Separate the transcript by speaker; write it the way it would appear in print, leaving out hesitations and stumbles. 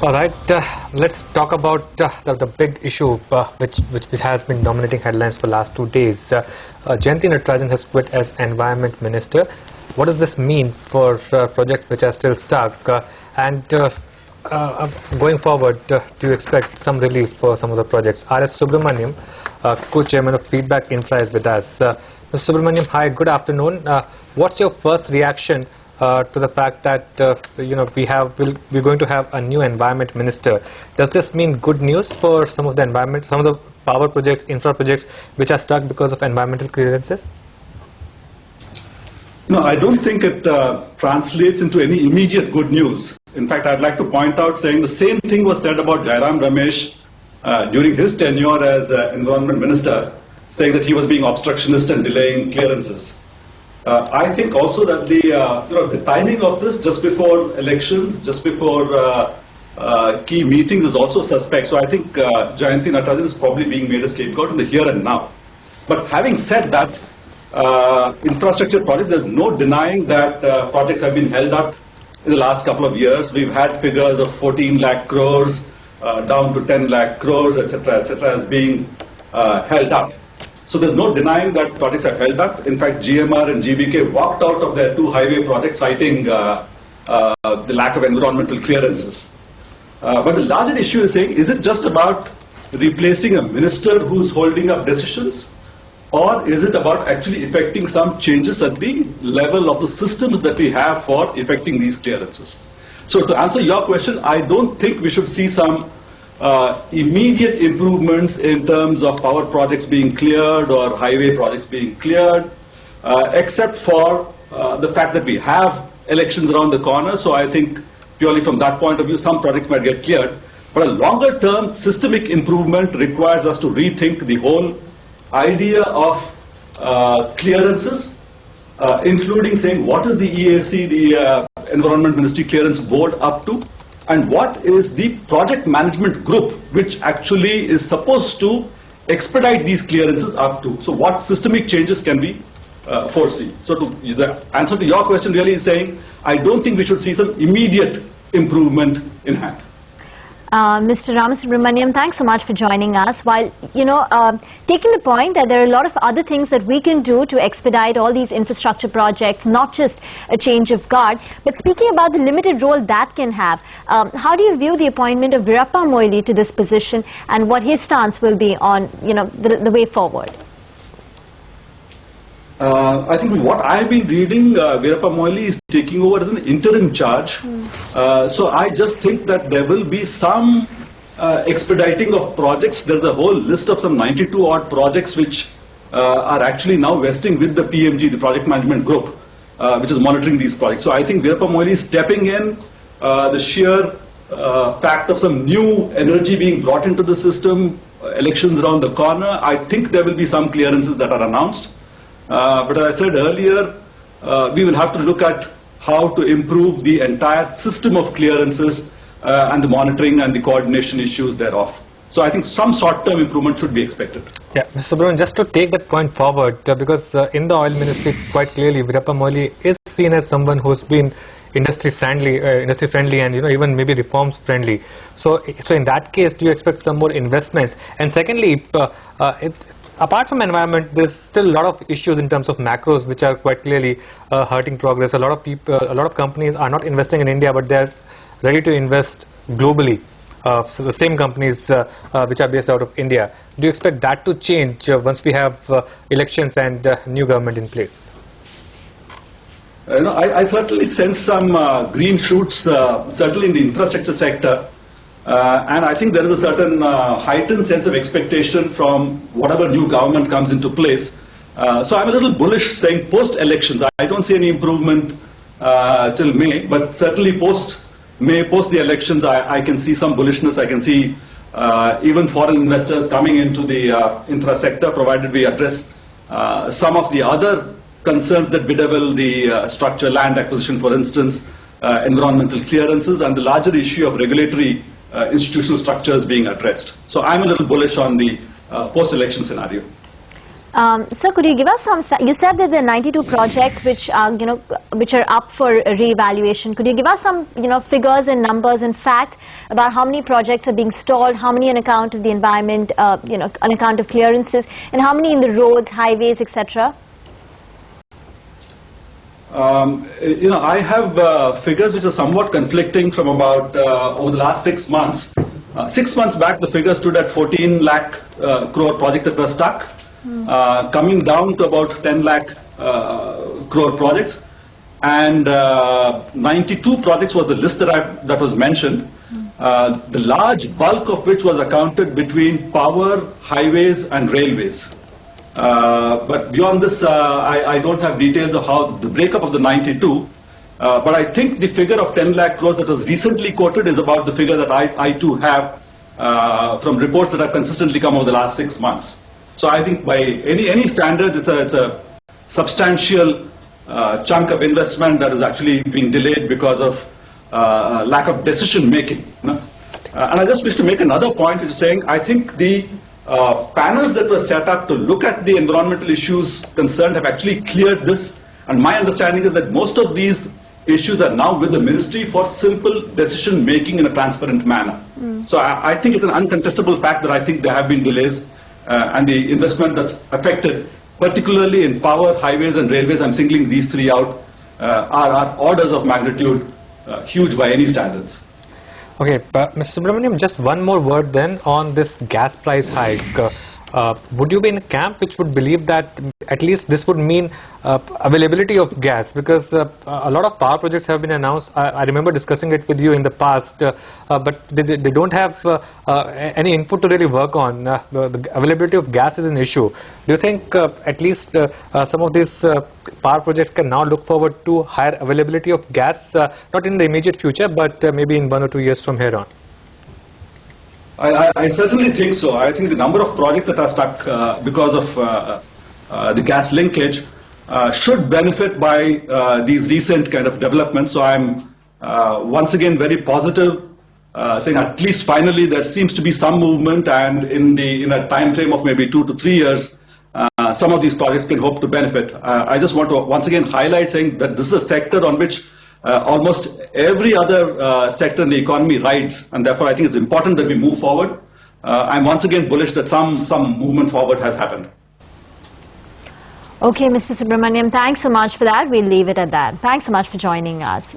Speaker 1: All right, let's talk about the big issue which has been dominating headlines for the last 2 days. Jayanti Natarajan has quit as Environment Minister. What does this mean for projects which are still stuck? And going forward, do you expect some relief for some of the projects? Ramasubramaniam, co-chairman of Feedback Infra, is with us. Mr. Subramaniam, hi, good afternoon. What's your first reaction to the fact that we're going to have a new environment minister? Does this mean good news for some of the power projects, infra projects which are stuck because of environmental clearances?
Speaker 2: No, I don't think it translates into any immediate good news. In fact, I'd like to point out saying the same thing was said about Jairam Ramesh during his tenure as environment minister, saying that he was being obstructionist and delaying clearances. I think also that the timing of this just before elections, just before key meetings is also suspect. So I think Jayanti Natarajan is probably being made a scapegoat in the here and now. But having said that, infrastructure projects, there's no denying that projects have been held up in the last couple of years. We've had figures of 14 lakh crores down to 10 lakh crores, etc., as being held up. So there's no denying that projects are held up. In fact, GMR and GBK walked out of their 2 highway projects citing the lack of environmental clearances. But the larger issue is saying, is it just about replacing a minister who's holding up decisions? Or is it about actually effecting some changes at the level of the systems that we have for effecting these clearances? So to answer your question, I don't think we should see some immediate improvements in terms of power projects being cleared or highway projects being cleared, except for the fact that we have elections around the corner. So I think purely from that point of view, some projects might get cleared. But a longer term systemic improvement requires us to rethink the whole idea of clearances, including saying what is the EAC, the Environment Ministry Clearance Board, up to, and what is the project management group which actually is supposed to expedite these clearances up to. So what systemic changes can we foresee? So the answer to your question really is saying, I don't think we should see some immediate improvement in hand.
Speaker 3: Mr. Ramasubramaniam, thanks so much for joining us. While, taking the point that there are a lot of other things that we can do to expedite all these infrastructure projects, not just a change of guard, but speaking about the limited role that can have, how do you view the appointment of Veerappa Moily to this position and what his stance will be on, the way forward?
Speaker 2: I think what I've been reading, Veerappa Moily is taking over as an interim charge. So I just think that there will be some expediting of projects. There's a whole list of some 92 odd projects which are actually now vesting with the PMG, the project management group, which is monitoring these projects. So I think Veerappa Moily is stepping in. The sheer fact of some new energy being brought into the system, elections around the corner, I think there will be some clearances that are announced. But as I said earlier, we will have to look at how to improve the entire system of clearances and the monitoring and the coordination issues thereof. So I think some short-term improvement should be expected.
Speaker 1: Yeah, Mr. Subramanian, just to take that point forward, because in the oil ministry, quite clearly, Veerappa Moily is seen as someone who's been industry friendly, and even maybe reforms friendly. So in that case, do you expect some more investments? And secondly, apart from environment, there's still a lot of issues in terms of macros which are quite clearly hurting progress. A lot of companies are not investing in India, but they're ready to invest globally. So the same companies which are based out of India. Do you expect that to change once we have elections and new government in place?
Speaker 2: I certainly sense some green shoots, certainly in the infrastructure sector. And I think there is a certain heightened sense of expectation from whatever new government comes into place. So I'm a little bullish saying post-elections, I don't see any improvement till May, but certainly post-May, post the elections, I can see some bullishness. I can see even foreign investors coming into the infra sector, provided we address some of the other concerns that bedevil the structure, land acquisition, for instance, environmental clearances, and the larger issue of regulatory institutional structures being addressed. So I'm a little bullish on the post-election scenario.
Speaker 3: Sir, could you give us some? You said that there are 92 projects which are, which are up for re-evaluation. Could you give us some, figures and numbers and facts about how many projects are being stalled, how many on account of the environment, on account of clearances, and how many in the roads, highways, etc.?
Speaker 2: I have figures which are somewhat conflicting from about over the last 6 months. 6 months back, the figure stood at 14 lakh crore projects that were stuck. Coming down to about 10 lakh crore projects, and 92 projects was the list that was mentioned, the large bulk of which was accounted between power, highways and railways. But beyond this, I don't have details of how the breakup of the 92, but I think the figure of 10 lakh crores that was recently quoted is about the figure that I too have from reports that have consistently come over the last 6 months. So I think by any standards, it's a substantial chunk of investment that is actually being delayed because of lack of decision making. And I just wish to make another point, which is saying I think the panels that were set up to look at the environmental issues concerned have actually cleared this. And my understanding is that most of these issues are now with the ministry for simple decision making in a transparent manner. So I think it's an uncontestable fact that I think there have been delays. And the investment that's affected, particularly in power, highways and railways, I'm singling these three out, are orders of magnitude huge by any standards.
Speaker 1: Okay, Mr. Subramaniam, just one more word then on this gas price hike. Would you be in a camp which would believe that at least this would mean availability of gas? Because a lot of power projects have been announced. I remember discussing it with you in the past, but they don't have any input to really work on. The availability of gas is an issue. Do you think at least some of these power projects can now look forward to higher availability of gas, not in the immediate future, but maybe in 1 or 2 years from here on?
Speaker 2: I certainly think so. I think the number of projects that are stuck because of the gas linkage should benefit by these recent kind of developments. So I'm once again very positive, saying at least finally there seems to be some movement, and in a time frame of maybe 2 to 3 years, some of these projects can hope to benefit. I just want to once again highlight saying that this is a sector on which almost every other sector in the economy rides, and therefore I think it's important that we move forward. I'm once again bullish that some movement forward has happened.
Speaker 3: Okay, Mr. Subramaniam, thanks so much for that. We'll leave it at that. Thanks so much for joining us.